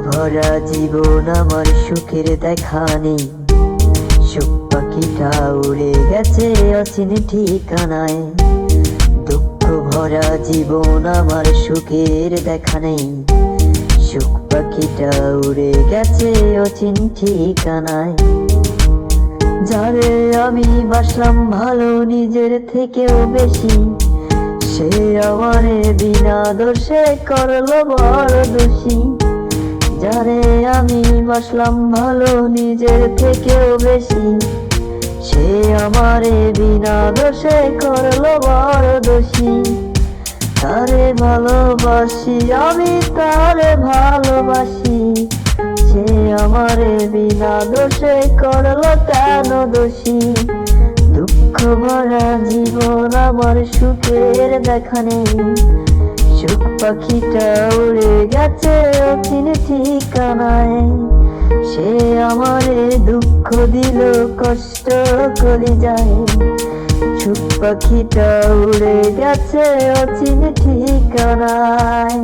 ভরা জীবন আমার সুখের দেখা নেই। সুখ পাখিটা উড়ে গেছে অচিন ঠিকানায়। দুঃখ ভরা জীবন আমার সুখের দেখা নেই। সুখ পাখিটা উড়ে গেছে অচিন ঠিকানায়। যারে আমি বাসলাম ভালো নিজের থেকেও বেশি, সে আমারে বিনা দোষে করলো বড় দোষী। যারে আমি বাসলাম ভালো নিজের থেকেও বেশি, সে আমারে বিনা দোষে করলো বড় দোষী। তারে ভালোবাসি আমি, তারে ভালোবাসি, সে আমারে বিনা দোষে করলো কেন দোষী। দুঃখ ভরা জীবন আমার সুখের দেখা নেই। সুখ পাখিটা উড়ে গেছে অচিন ঠিকানায়। সে আমারে দুঃখ দিল কষ্ট করে যায়। সুখ পাখিটা উড়ে গেছে অচিন ঠিকানায়।